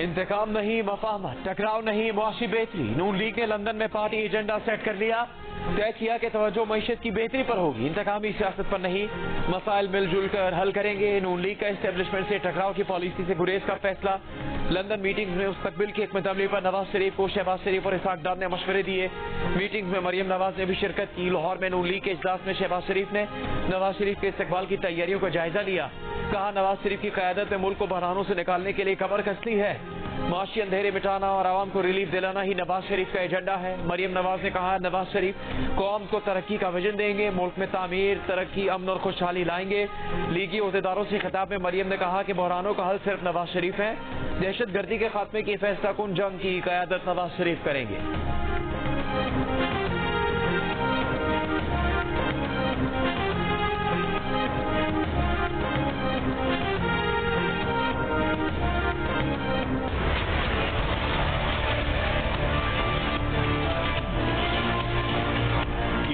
انتقام نہیں، مفاہمت، ٹکراؤ نہیں، معاشی بہتری۔ نون لیگ نے لندن میں پارٹی ایجنڈا سیٹ کر لیا، طے کیا کہ توجہ معیشت کی بہتری پر ہوگی، انتقامی سیاست پر نہیں، مسائل مل جل کر حل کریں گے۔ نون لیگ کا اسٹیبلشمنٹ سے ٹکراؤ کی پالیسی سے گریز کا فیصلہ۔ لندن میٹنگ میں مستقبل کی حکمت عملی پر نواز شریف کو شہباز شریف اور اسحاق ڈار نے مشورے دیے۔ میٹنگ میں مریم نواز نے بھی شرکت کی۔ لاہور میں نون لیگ کے اجلاس میں شہباز شریف نے نواز شریف کے استقبال کی تیاریوں کا جائزہ لیا۔ کہا نواز شریف کی قیادت میں ملک کو بحرانوں سے نکالنے کے لیے کمر کسی ہے، معاشی اندھیرے مٹانا اور عوام کو ریلیف دلانا ہی نواز شریف کا ایجنڈا ہے۔ مریم نواز نے کہا نواز شریف قوم کو ترقی کا ویژن دیں گے، ملک میں تعمیر، ترقی، امن اور خوشحالی لائیں گے۔ لیگی عہدیداروں سے خطاب میں مریم نے کہا کہ بحرانوں کا حل صرف نواز شریف ہے، دہشت گردی کے خاتمے کی فیصلہ کن جنگ کی قیادت نواز شریف کریں گے۔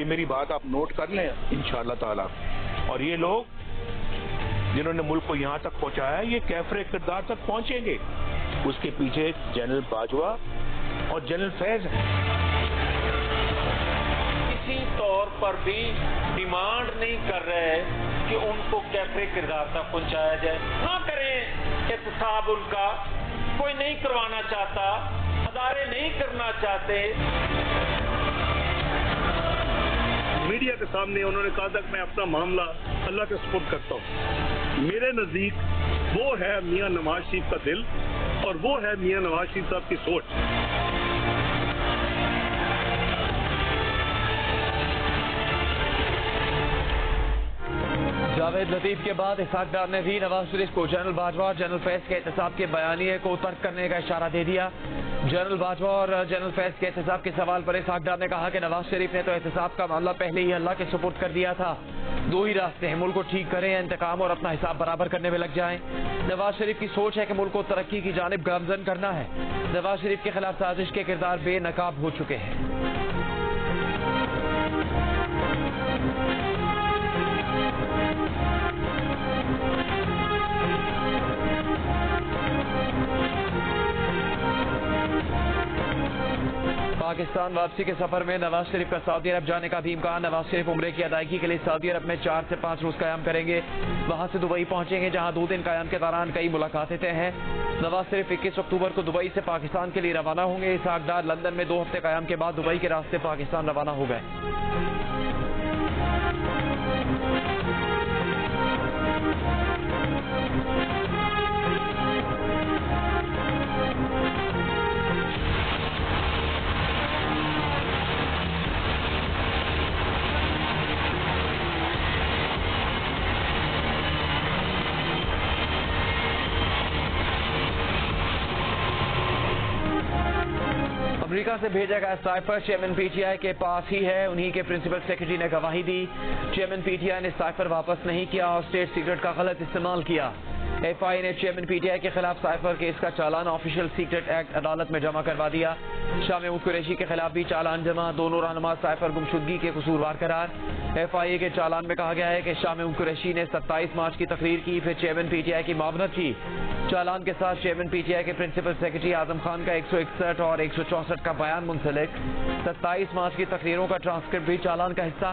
میری بات آپ نوٹ کر لیں انشاءاللہ تعالی، اور یہ لوگ جنہوں نے ملک کو یہاں تک پہنچایا ہے یہ کیفر کردار تک پہنچیں گے۔ اس کے پیچھے جنرل باجوہ اور جنرل فیض ہیں۔ کسی طور پر بھی ڈیمانڈ نہیں کر رہے کہ ان کو کیفر کردار تک پہنچایا جائے، نہ کریں احتساب ان کا، کوئی نہیں کروانا چاہتا، ادارے نہیں کرنا چاہتے۔ میڈیا کے سامنے انہوں نے کہا تھا کہ میں اپنا معاملہ اللہ کے سپرد کرتا ہوں۔ میرے نزدیک وہ ہے میاں نواز شریف کا دل اور وہ ہے میاں نواز شریف صاحب کی سوچ۔ جاوید لطیف کے بعد اسحاق ڈار نے بھی نواز شریف کو جنرل باجوہ اور جنرل فیض کے احتساب کے بیانیے کو ترک کرنے کا اشارہ دے دیا۔ جنرل باجوہ اور جنرل فیض کے احتساب کے سوال پر اسحاق ڈار نے کہا کہ نواز شریف نے تو احتساب کا معاملہ پہلے ہی اللہ کے سپرد کر دیا تھا، دو ہی راستے ہیں، ملک کو ٹھیک کریں یا انتقام اور اپنا حساب برابر کرنے میں لگ جائیں۔ نواز شریف کی سوچ ہے کہ ملک کو ترقی کی جانب گامزن کرنا ہے۔ نواز شریف کے خلاف سازش کے کردار بے نقاب ہو چکے ہیں۔ پاکستان واپسی کے سفر میں نواز شریف کا سعودی عرب جانے کا بھی امکان۔ نواز شریف عمرے کی ادائیگی کے لیے سعودی عرب میں 4 سے 5 روز قیام کریں گے، وہاں سے دبئی پہنچیں گے جہاں 2 دن قیام کے دوران کئی ملاقاتیں طے ہیں۔ نواز شریف 21 اکتوبر کو دبئی سے پاکستان کے لیے روانہ ہوں گے۔ اسحاق ڈار لندن میں 2 ہفتے قیام کے بعد دبئی کے راستے پاکستان روانہ ہو گئے۔ امریکہ سے بھیجا گیا cipher chairman P T I کے پاس ہی ہے، انہی کے پرنسپل سیکرٹری نے گواہی دی۔ چیئرمین پی ٹی آئی نے سائفر واپس نہیں کیا اور اسٹیٹ سیکرٹ کا غلط استعمال کیا۔ ایف آئی نے چیئرمین پی ٹی آئی کے خلاف سائفر کیس کا چالان آفیشل سیکرٹ ایکٹ عدالت میں جمع کروا دیا۔ شاہ محمود قریشی کے خلاف بھی چالان جمع، دونوں رہنما سائفر گمشدگی کے قصوروار قرار۔ ایف آئی اے کے چالان میں کہا گیا ہے کہ شاہ محمود قریشی نے 27 مارچ کی تقریر کی، پھر چیئرمین پی ٹی آئی کی معاونت کی۔ چالان کے ساتھ چیئرمین پی ٹی آئی کے پرنسپل سیکرٹری اعظم خان کا 161 اور 164 کا بیان منسلک۔ 27 مارچ کی تقریروں کا ٹرانسکرپٹ بھی چالان کا حصہ۔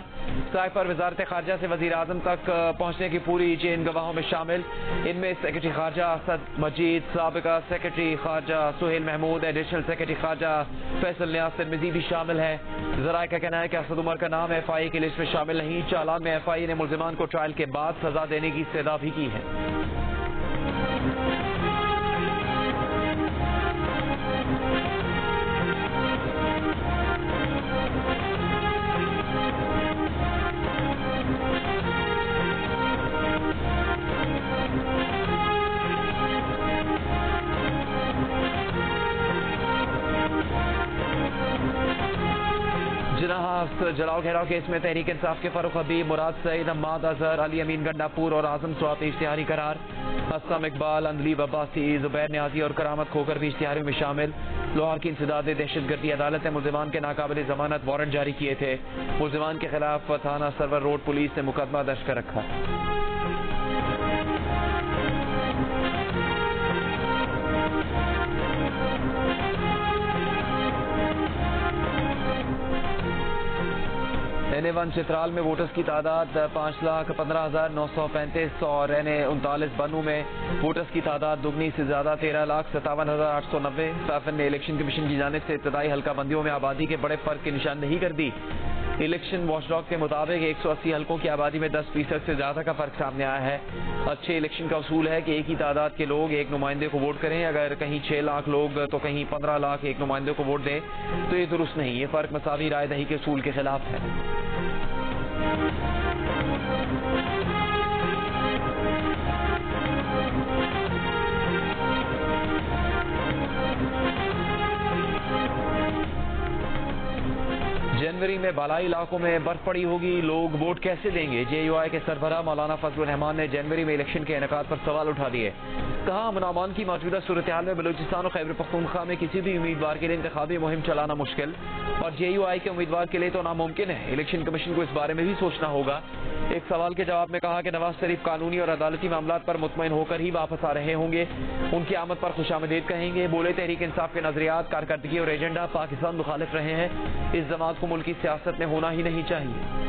سائفر وزارت خارجہ سے وزیر اعظم تک پہنچنے کی پوری چین گواہوں میں شامل، ان میں سیکرٹری خارجہ اسد مجید، سابقہ سیکرٹری خارجہ سہیل محمود، ایڈیشنل سیکرٹری خارجہ فیصل نیاز ترمذی بھی شامل ہے۔ ذرائع کا کہنا ہے کہ اسد عمر کا نام ایف آئی اے کی لسٹ میں شامل نہیں۔ چالان میں ایف آئی اے نے ملزمان کو ٹرائل کے بعد سزا دینے کی استدعا بھی کی ہے۔ جناح جلاؤ گھیراؤ کیس میں تحریک انصاف کے فاروق حبیب، مراد سعید، حماد اظہر، علی امین گنڈاپور اور اعظم سواتی اشتہاری قرار۔ اسلم اقبال، اندلیب عباسی، زبیر نیازی اور کرامت کھوکر بھی اشتہاریوں میں شامل۔ لاہور کی انسداد دہشت گردی عدالت نے ملزمان کے ناقابل ضمانت وارنٹ جاری کیے تھے۔ ملزمان کے خلاف تھانہ سرور روڈ پولیس نے مقدمہ درج کر رکھا۔ NA1 چترال میں ووٹرز کی تعداد 5,15,935 اور NA39 بنو میں ووٹرز کی تعداد دگنی سے زیادہ 13,57,890. صافن نے الیکشن کمیشن کی جانب سے ابتدائی حلقہ بندیوں میں آبادی کے بڑے فرق کی نشاندہی کر دی. الیکشن واچ ڈاگ کے مطابق 180 حلقوں کی آبادی میں 10% سے زیادہ کا فرق سامنے آیا ہے. اچھے الیکشن کا اصول ہے کہ ایک ہی تعداد کے لوگ ایک نمائندے کو ووٹ کریں. اگر کہیں 6 لاکھ لوگ تو کہیں 15 لاکھ ایک نمائندے کو ووٹ دیں تو یہ درست نہیں. یہ فرق مساوی رائے دہی کے اصول کے خلاف ہے. جنوری میں بالائی علاقوں میں برف پڑی ہوگی، لوگ ووٹ کیسے دیں گے؟ JUI کے سربراہ مولانا فضل الرحمان نے جنوری میں الیکشن کے انعقاد پر سوال اٹھا دیے. کہا امن امان کی موجودہ صورتحال میں بلوچستان اور خیبر پختونخوا میں کسی بھی امیدوار کے لیے انتخابی مہم چلانا مشکل اور JUI کے امیدوار کے لیے تو ناممکن ہے. الیکشن کمیشن کو اس بارے میں بھی سوچنا ہوگا. ایک سوال کے جواب میں کہا کہ نواز شریف قانونی اور عدالتی معاملات پر مطمئن ہو کر ہی واپس آ رہے ہوں گے. ان کی آمد پر خوش آمدید کہیں گے. بولے تحریک انصاف کے نظریات، کارکردگی اور ایجنڈا پاکستان مخالف رہے ہیں. اس جماعت کو ملکی سیاست میں ہونا ہی نہیں چاہیے.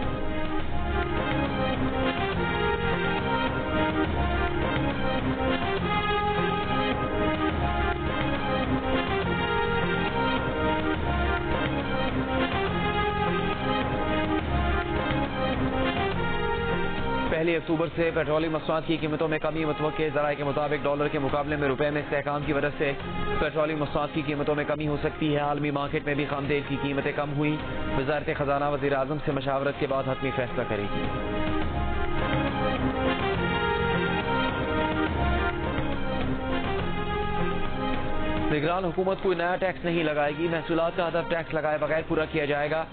پہلی اکتوبر سے پیٹرولیم مصنوعات کی قیمتوں میں کمی متوقع. ذرائع کے مطابق ڈالر کے مقابلے میں روپے میں استحکام کی وجہ سے پیٹرولیم مصنوعات کی قیمتوں میں کمی ہو سکتی ہے. عالمی مارکیٹ میں بھی خام تیل کی قیمتیں کم ہوئی. وزارت خزانہ وزیر اعظم سے مشاورت کے بعد حتمی فیصلہ کرے گی. نگران حکومت کوئی نیا ٹیکس نہیں لگائے گی. محصولات کا ہدف ٹیکس لگائے بغیر پورا کیا جائے گا.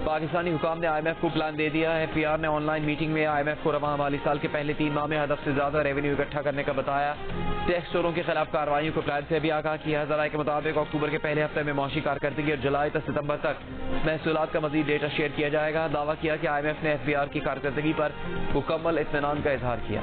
پاکستانی حکام نے IMF کو پلان دے دیا ہے. PR نے آن لائن میٹنگ میں IMF کو رواں مالی سال کے پہلے 3 ماہ میں ہدف سے زیادہ ریونیو اکٹھا کرنے کا بتایا. ٹیکس چوروں کے خلاف کارروائیوں کو پلان سے بھی آگاہ کیا. ذرائع کے مطابق اکتوبر کے پہلے ہفتے میں معاشی کارکردگی اور جولائی تا ستمبر تک محصولات کا مزید ڈیٹا شیئر کیا جائے گا. دعویٰ کیا کہ IMF نے FBR کی کارکردگی پر مکمل اطمینان کا اظہار کیا.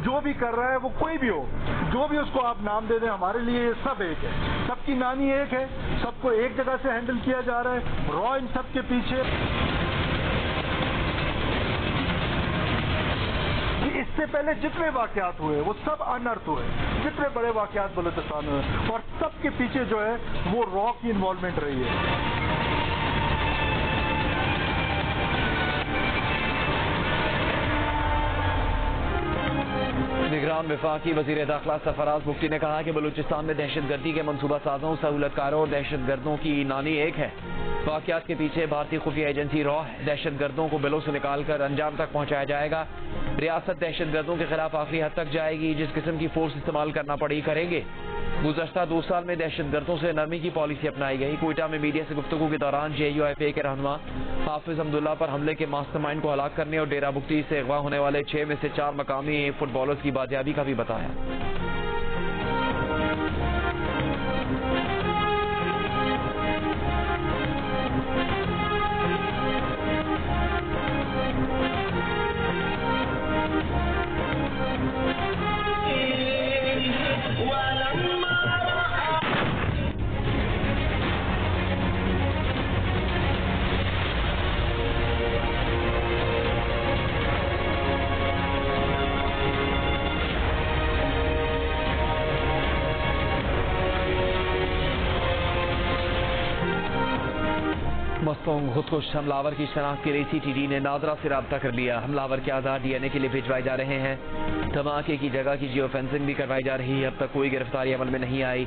جو بھی کر رہا ہے وہ کوئی بھی ہو، جو بھی اس کو آپ نام دے دیں، ہمارے لیے یہ سب ایک ہے. سب کی نانی ایک ہے. سب کو ایک جگہ سے ہینڈل کیا جا رہا ہے. را ان سب کے پیچھے اس سے پہلے جتنے واقعات ہوئے وہ سب انرتھ ہوئے. جتنے بڑے واقعات بلوچستان میں ہوئے اور سب کے پیچھے جو ہے وہ را کی انوالومنٹ رہی ہے. نگران وفاقی وزیر داخلہ سرفراز مفتی نے کہا کہ بلوچستان میں دہشت گردی کے منصوبہ سازوں، سہولت کاروں اور دہشت گردوں کی نانی ایک ہے. واقعات کے پیچھے بھارتی خفیہ ایجنسی را ہے. دہشت گردوں کو بلوں سے نکال کر انجام تک پہنچایا جائے گا. ریاست دہشت گردوں کے خلاف آخری حد تک جائے گی. جس قسم کی فورس استعمال کرنا پڑی کریں گے. گزشتہ 2 سال میں دہشت گردوں سے نرمی کی پالیسی اپنائی گئی. کوئٹہ میں میڈیا سے گفتگو کے دوران JUIFA کے رہنما حافظ حمداللہ پر حملے کے ماسٹر مائنڈ کو ہلاک کرنے اور ڈیرہ بگٹی سے اغوا ہونے والے 6 میں سے 4 مقامی فٹ بالرز کی بازیابی کا بھی بتایا. مستونگ خودکش حملاور کی شناخت کے لیے CTD نے نادرا سے رابطہ کر لیا. حملاور کے آدھار DNA کے لیے بھجوائے جا رہے ہیں. دھماکے کی جگہ کی جیو فینسنگ بھی کروائی جا رہی ہے. اب تک کوئی گرفتاری عمل میں نہیں آئی.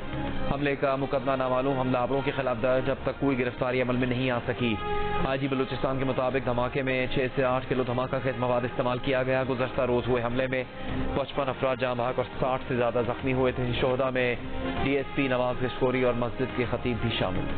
حملے کا مقدمہ نامعلوم حملاوروں کے خلاف درج. اب تک کوئی گرفتاری عمل میں نہیں آ سکی. IG بلوچستان کے مطابق دھماکے میں 6 سے 8 کلو دھماکہ خیز مواد استعمال کیا گیا. گزشتہ روز ہوئے حملے میں 55 افراد جاں بحق اور 60 سے زیادہ زخمی ہوئے تھے. شہداء میں DSP نواز گشکوری اور مسجد کے خطیب بھی شامل تھے.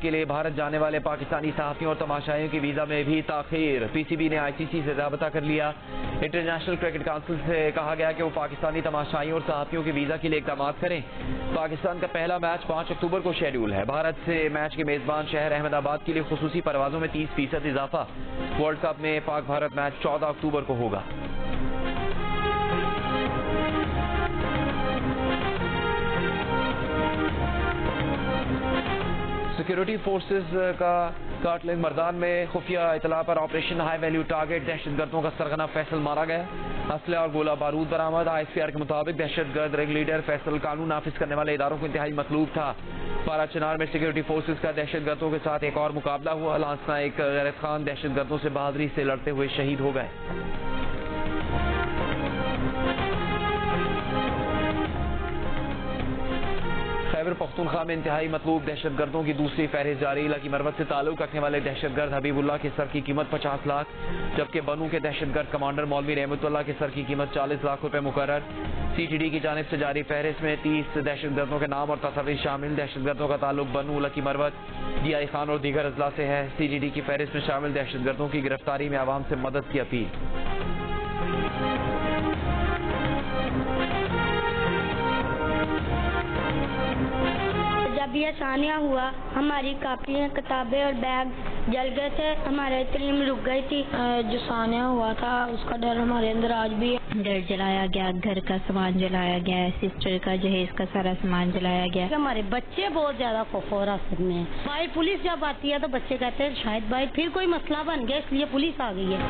کے لیے بھارت جانے والے پاکستانی صحافیوں اور تماشائیوں کی ویزا میں بھی تاخیر. پی سی بی نے آئی سی سی سے رابطہ کر لیا. انٹرنیشنل کرکٹ کونسل سے کہا گیا کہ وہ پاکستانی تماشائیوں اور صحافیوں کی ویزا کے لیے اقدامات کریں. پاکستان کا پہلا میچ 5 اکتوبر کو شیڈول ہے. بھارت سے میچ کے میزبان شہر احمد آباد کے لیے خصوصی پروازوں میں 30% اضافہ. ورلڈ کپ میں پاک بھارت میچ 14 اکتوبر کو ہوگا. سیکیورٹی فورسز کا کارٹلنگ مردان میں خفیہ اطلاع پر آپریشن ہائی ویلیو ٹارگٹ دہشت گردوں کا سرغنہ فیصل مارا گیا. اسلحہ اور گولہ بارود برآمد. آئی ایس پی آر کے مطابق دہشت گرد رنگ لیڈر فیصل قانون نافذ کرنے والے اداروں کو انتہائی مطلوب تھا. پارا چنار میں سیکیورٹی فورسز کا دہشت گردوں کے ساتھ ایک اور مقابلہ ہوا. لانس نائک غیرت خان دہشت گردوں سے بہادری سے لڑتے ہوئے شہید ہو گئے. خیبر پختونخوا میں انتہائی مطلوب دہشت گردوں کی دوسری فہرست جاری. لکی مروت سے تعلق رکھنے والے دہشت گرد حبیب اللہ کے سر کی قیمت 50 لاکھ، جبکہ بنو کے دہشت گرد کمانڈر مولوی رحمت اللہ کے سر کی قیمت 40 لاکھ روپے مقرر. سی ٹی ڈی کی جانب سے جاری فہرست میں 30 دہشت گردوں کے نام اور تصاویر شامل. دہشت گردوں کا تعلق بنو، لکی مروت، ڈی آئی خان اور دیگر اضلاع سے ہے. سی ٹی ڈی کی فہرست میں شامل دہشت گردوں کی گرفتاری میں عوام سے مدد کی اپیل. جب یہ ثانیہ ہوا ہماری کاپیاں، کتابیں اور بیگ جل گئے تھے. ہمارے تعلیم رک گئی تھی. جو ثانیہ ہوا تھا اس کا ڈر ہمارے اندر آج بھی ہے. گھر جلایا گیا، گھر کا سامان جلایا گیا، سسٹر کا جہیز کا سارا سامان جلایا گیا. ہمارے بچے بہت زیادہ خوف و حراست میں ہیں. بھائی پولیس جب آتی ہے تو بچے کہتے ہیں شاید بھائی پھر کوئی مسئلہ بن گیا اس لیے پولیس آ گئی ہے.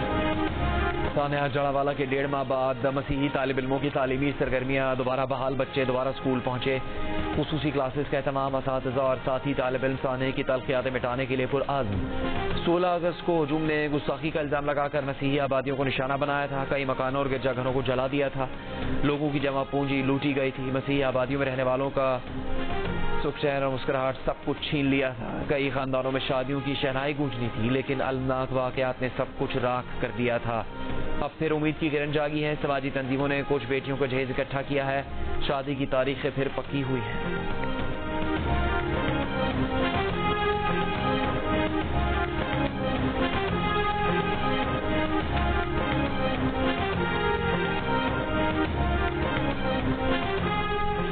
سانحہ جڑاوالا کے 1.5 ماہ بعد مسیحی طالب علموں کی تعلیمی سرگرمیاں دوبارہ بحال. بچے دوبارہ اسکول پہنچے. خصوصی کلاسز کا اہتمام. اساتذہ اور ساتھی طالب علم سانحے کی تلخیاتیں مٹانے کے لیے پرعزم. 16 اگست کو ہجوم نے گستاخی کا الزام لگا کر مسیحی آبادیوں کو نشانہ بنایا تھا. کئی مکانوں اور گرجا گھروں کو جلا دیا تھا. لوگوں کی جمع پونجی لوٹی گئی تھی. مسیحی آبادیوں میں رہنے والوں کا سکھ چہر اور مسکراہٹ سب کچھ چھین لیا تھا. کئی خاندانوں میں شادیوں کی شہنائی گونجنی تھی، لیکن المناک واقعات نے سب کچھ راکھ کر دیا تھا. اب پھر امید کی کرن جاگی ہے. سماجی تنظیموں نے کچھ بیٹیوں کا جہیز اکٹھا کیا ہے. شادی کی تاریخیں پھر پکی ہوئی ہیں.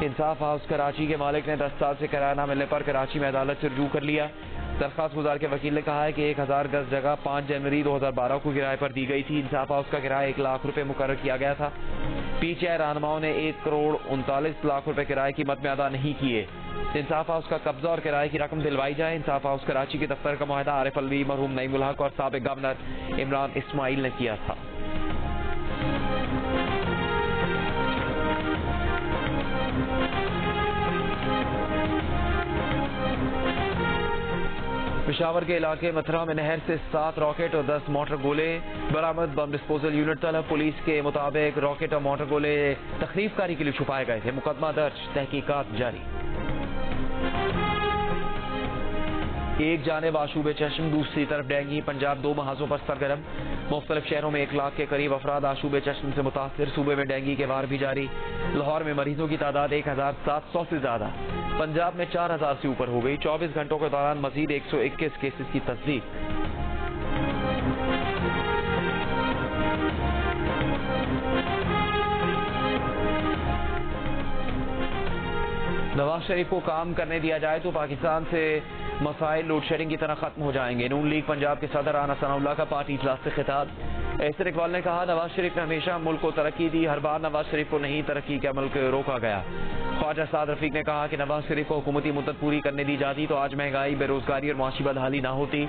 انصاف ہاؤس کراچی کے مالک نے 10 سال سے کرایہ نہ ملنے پر کراچی میں عدالت سے رجوع کر لیا. درخواست گزار کے وکیل نے کہا ہے کہ 1000 گز جگہ 5 جنوری 2012 کو کرائے پر دی گئی تھی. انصاف ہاؤس کا کرایہ 1 لاکھ روپے مقرر کیا گیا تھا. پی ٹی آئی رہنماؤں نے 1 کروڑ 39 لاکھ روپے کرائے کی مد میں ادا نہیں کیے. انصاف ہاؤس کا قبضہ اور کرائے کی رقم دلوائی جائے. انصاف ہاؤس کراچی کے دفتر کا معاہدہ عارف الوی، مرحوم نعیم الحق اور سابق گورنر عمران اسماعیل نے کیا تھا. پشاور کے علاقے متھرا میں نہر سے 7 راکٹ اور 10 موٹر گولے برآمد. بم ڈسپوزل یونٹ طلب. پولیس کے مطابق راکٹ اور موٹر گولے تخریب کاری کے لیے چھپائے گئے تھے. مقدمہ درج، تحقیقات جاری. ایک جانب آشوب چشم، دوسری طرف ڈینگی. پنجاب 2 محاذوں پر سرگرم. مختلف شہروں میں 1 لاکھ کے قریب افراد آشوب چشم سے متاثر. صوبے میں ڈینگی کے وار بھی جاری. لاہور میں مریضوں کی تعداد 1700 سے زیادہ. پنجاب میں 4000 سے اوپر ہو گئی. 24 گھنٹوں کے دوران مزید 121 کیسز کی تصدیق. نواز شریف کو کام کرنے دیا جائے تو پاکستان سے مسائل لوڈ شیڈنگ کی طرح ختم ہو جائیں گے. نون لیگ پنجاب کے صدر رانا ثناء اللہ کا پارٹی اجلاس سے خطاب. ایسر اقبال نے کہا نواز شریف نے ہمیشہ ملک کو ترقی دی، ہر بار نواز شریف کو نہیں ترقی کا ملک روکا گیا. خواجہ سعد رفیق نے کہا کہ نواز شریف کو حکومتی مدت پوری کرنے دی جاتی تو آج مہنگائی، بے روزگاری اور معاشی بدحالی نہ ہوتی.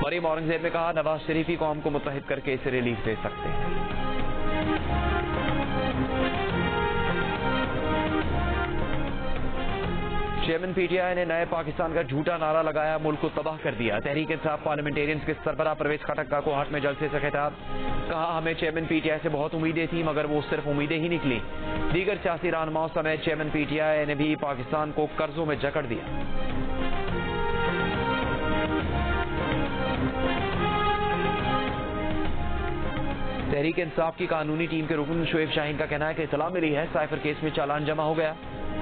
مریم اورنگزیب نے کہا نواز شریف ہی قوم کو متحد کر کے اسے ریلیف دے سکتے ہیں. چیئرمین پی ٹی آئی نے نئے پاکستان کا جھوٹا نعرہ لگایا، ملک کو تباہ کر دیا. تحریک انصاف پارلیمنٹیرینز کے سربراہ پرویز خٹک کا کوہاٹ میں جلسے سے خطاب. کہا ہمیں چیئرمین پی ٹی آئی سے بہت امیدیں تھیں مگر وہ صرف امیدیں ہی نکلی. دیگر سیاسی رہنماؤں سمیت چیئرمین پی ٹی آئی نے بھی پاکستان کو قرضوں میں جکڑ دیا. تحریک انصاف کی قانونی ٹیم کے رکن شعیب شاہین کا کہنا ہے کہ اطلاع ملی ہے سائفر کیس میں چالان جمع ہو گیا.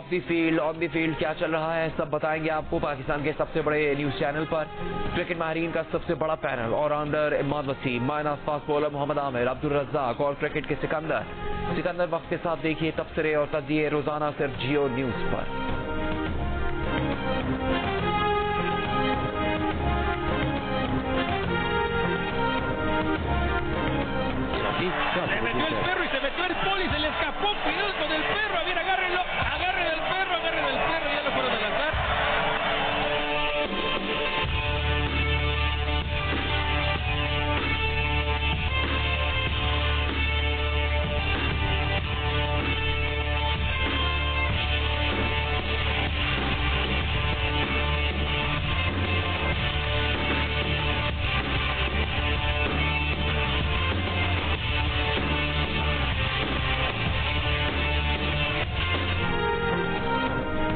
Of the field on the field کیا چل رہا ہے سب بتائیں گے آپ کو پاکستان کے سب سے بڑے نیوز چینل پر. کرکٹ ماہرین کا سب سے بڑا panel, all rounder Imad Wasim, مائناز فاسٹ بولر محمد عامر, عبدالرزاق اور کرکٹ کے سکندر وقت کے ساتھ دیکھیے تبصرے اور تجزیے روزانہ صرف Jio news per. Le metió el perro y se metió el poli, se le escapó Pinuto del perro. A ver, agárrenlo, agarren del perro, ya lo fueron a lanzar.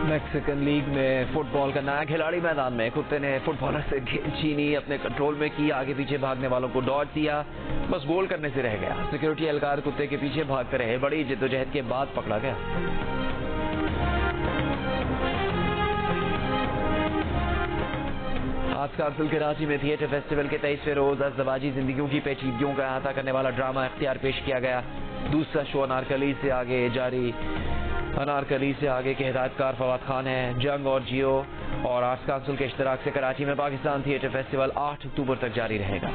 Mexican league میں فٹ بال کا نیا کھلاڑی میدان میں, کتے نے fit bowler سے گیند چھینی, اپنے کنٹرول میں کی, آگے پیچھے بھاگنے والوں کو ڈاج دیا, بس گول کرنے سے رہ گیا. سیکورٹی اہلکار کتے کے پیچھے بھاگتے رہے, بڑی جدوجہد کے بعد پکڑا گیا. آج کارسل کراچی میں تھیٹر فیسٹیول کے 23ویں روز ازدواجی زندگیوں کی پیچیدگیوں کا احاطہ کرنے والا ڈرامہ اختیار پیش کیا گیا. دوسرا شو انارکلی سے آگے جاری. انارکلی سے آگے کے ہدایت کار فواد خان ہیں. جنگ اور جیو اور آرٹس کونسل کے اشتراک سے کراچی میں پاکستان تھیٹر فیسٹیول 8 اکتوبر تک جاری رہے گا.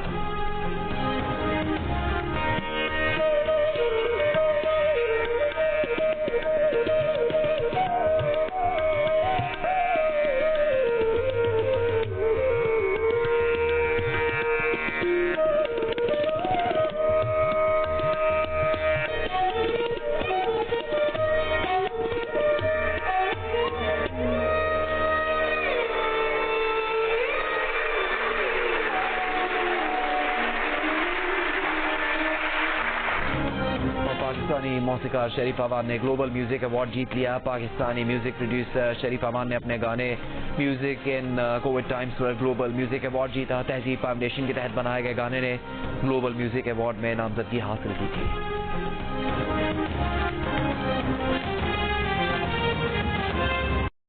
پاکستانی موسیقار شریف امان نے گلوبل میوزک ایوارڈ جیت لیا. پاکستانی میوزک پروڈیوسر شریف امان نے اپنے گانے میوزک ان کووڈ ٹائمز پر گلوبل میوزک ایوارڈ جیتا. تہذیب فاؤنڈیشن کے تحت بنائے گئے گانے نے گلوبل میوزک ایوارڈ میں نامزدگی حاصل کی تھی.